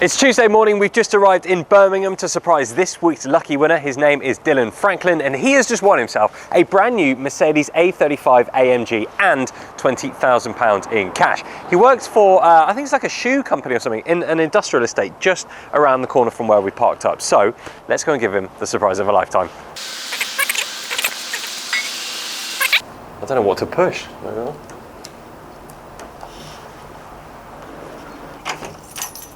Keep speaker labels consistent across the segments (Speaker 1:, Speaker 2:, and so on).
Speaker 1: It's Tuesday morning. We've just arrived in Birmingham to surprise this week's lucky winner. His name is Dillon Franklin, and he has just won himself a brand new Mercedes A35 AMG and £20,000 in cash. He works for, I think it's like a shoe company or something, in an industrial estate just around the corner from where we parked up. So let's go and give him the surprise of a lifetime. I don't know what to push.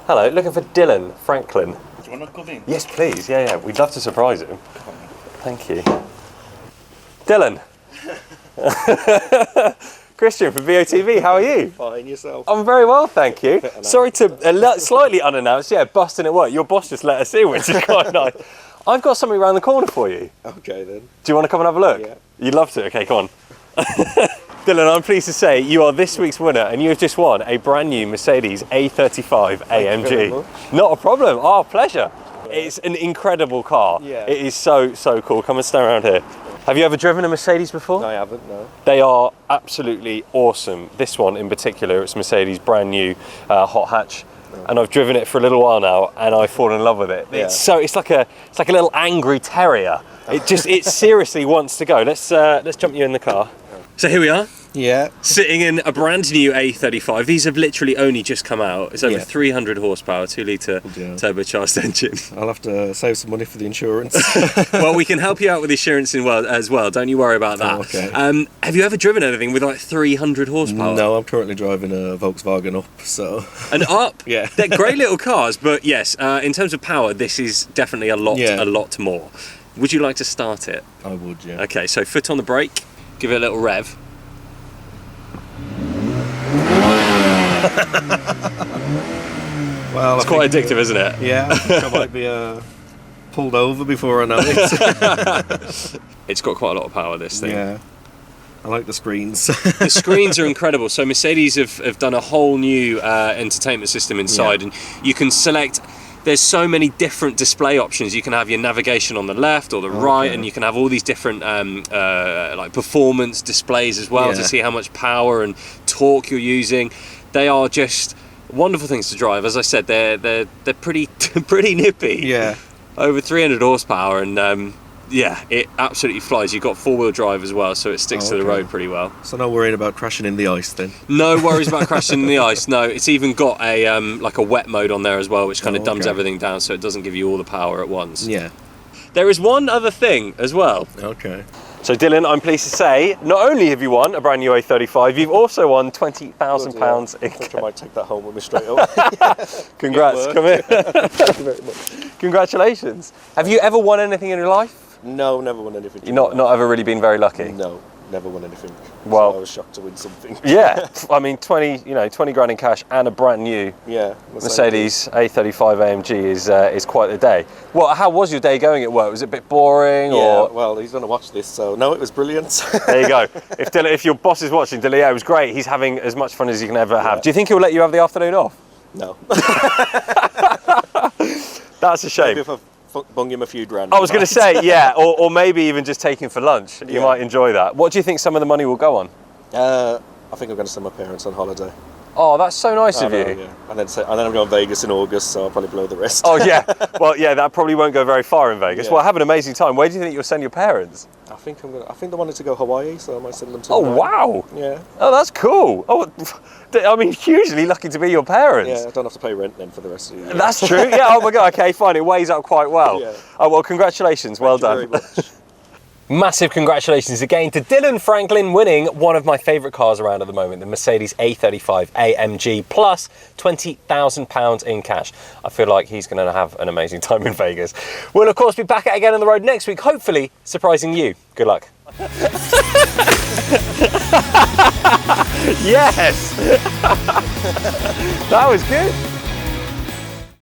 Speaker 1: Hello, looking for Dillon Franklin.
Speaker 2: Do you want to come in?
Speaker 1: Yes, please. Yeah. We'd love to surprise him. Thank you. Dillon. Christian from BOTB, how are you?
Speaker 2: Fine, yourself?
Speaker 1: I'm very well, thank you. Sorry to, slightly unannounced, busting at work. Your boss just let us in, which is quite nice. I've got something around the corner for you.
Speaker 2: Okay then.
Speaker 1: Do you want to come and have a look?
Speaker 2: Yeah.
Speaker 1: You'd love to? Okay, come on. Dillon, I'm pleased to say you are this week's winner and you have just won a brand new Mercedes A35 AMG. Not a problem, our pleasure. Yeah. It's an incredible car.
Speaker 2: Yeah.
Speaker 1: It is so cool. Come and stand around here. Have you ever driven a Mercedes before?
Speaker 2: No, I haven't, no.
Speaker 1: They are absolutely awesome. This one in particular, it's Mercedes brand new hot hatch. And I've driven it for a little while now and I've fallen in love with it. Yeah. It's like a little angry terrier. It seriously wants to go. Let's jump you in the car. So here we are.
Speaker 2: Yeah.
Speaker 1: Sitting in a brand new A35. These have literally only just come out. It's over 300 horsepower, 2-litre turbocharged engine.
Speaker 2: I'll have to save some money for the insurance.
Speaker 1: Well, we can help you out with insurance as well. Don't you worry about that.
Speaker 2: Oh, okay.
Speaker 1: Have you ever driven anything with like 300 horsepower?
Speaker 2: No, I'm currently driving a Volkswagen Up, so...
Speaker 1: An Up?
Speaker 2: Yeah.
Speaker 1: They're great little cars, but yes, in terms of power, this is definitely a lot more. Would you like to start it?
Speaker 2: I would, yeah.
Speaker 1: Okay, so foot on the brake, give it a little rev.
Speaker 2: Well,
Speaker 1: it's quite addictive, isn't it?
Speaker 2: Yeah, I think I might be pulled over before I know it.
Speaker 1: It's got quite a lot of power, this thing.
Speaker 2: Yeah, I like the screens.
Speaker 1: The screens are incredible. So Mercedes have done a whole new entertainment system inside, and you can select. There's so many different display options. You can have your navigation on the left or the right, and you can have all these different like performance displays as well to see how much power and torque you're using. They are just wonderful things to drive. As I said, they're pretty nippy.
Speaker 2: Yeah.
Speaker 1: Over 300 horsepower, and it absolutely flies. You've got four-wheel drive as well, so it sticks to the road pretty well.
Speaker 2: So no worrying about crashing in the ice then?
Speaker 1: No worries about crashing in the ice. No, it's even got a like a wet mode on there as well, which kind of dumbs everything down, so it doesn't give you all the power at once.
Speaker 2: Yeah.
Speaker 1: There is one other thing as well.
Speaker 2: Okay.
Speaker 1: So Dillon, I'm pleased to say, not only have you won a brand new A35, you've also won £20,000 in cash.
Speaker 2: I might take that home with me straight away.
Speaker 1: Congrats, come here. Thank you very much. Congratulations. Have you ever won anything in your life?
Speaker 2: No, never won anything.
Speaker 1: You've not ever really been very lucky?
Speaker 2: No, never won anything.
Speaker 1: Well,
Speaker 2: so I was shocked to win something.
Speaker 1: Yeah, I mean 20 grand in cash and a brand new Mercedes A35 AMG is quite the day. Well, how was your day going at work? Was it a bit boring?
Speaker 2: Yeah, well, he's going to watch this, so no, it was brilliant. There you go.
Speaker 1: If your boss is watching, Dillon, it was great. He's having as much fun as he can ever have. Do you think he'll let you have the afternoon off?
Speaker 2: No.
Speaker 1: That's a shame.
Speaker 2: Maybe if I bung him a few grand.
Speaker 1: I was going to say, or maybe even just take him for lunch. You might enjoy that. What do you think some of the money will go on?
Speaker 2: I think I'm going to send my parents on holiday.
Speaker 1: Oh, that's so nice of you.
Speaker 2: Yeah. And then I'm going to Vegas in August, so I'll probably blow the rest.
Speaker 1: Oh yeah, well that probably won't go very far in Vegas. Well, have an amazing time. Where do you think you'll send your parents?
Speaker 2: I think they wanted to go Hawaii, so I might send them to
Speaker 1: Hawaii. Wow.
Speaker 2: Yeah.
Speaker 1: Oh, that's cool. Oh, I mean, hugely lucky to be your parents.
Speaker 2: Yeah, I don't have to pay rent then for the rest of the year.
Speaker 1: That's true. Yeah. Oh my God. Okay, fine. It weighs up quite well. Yeah. Oh well, congratulations. Well done.
Speaker 2: Thank you very much.
Speaker 1: Massive congratulations again to Dillon Franklin winning one of my favourite cars around at the moment, the Mercedes A35 AMG plus £20,000 in cash. I feel like he's going to have an amazing time in Vegas. We'll of course be back again on the road next week, hopefully surprising you. Good luck. Yes! That was good.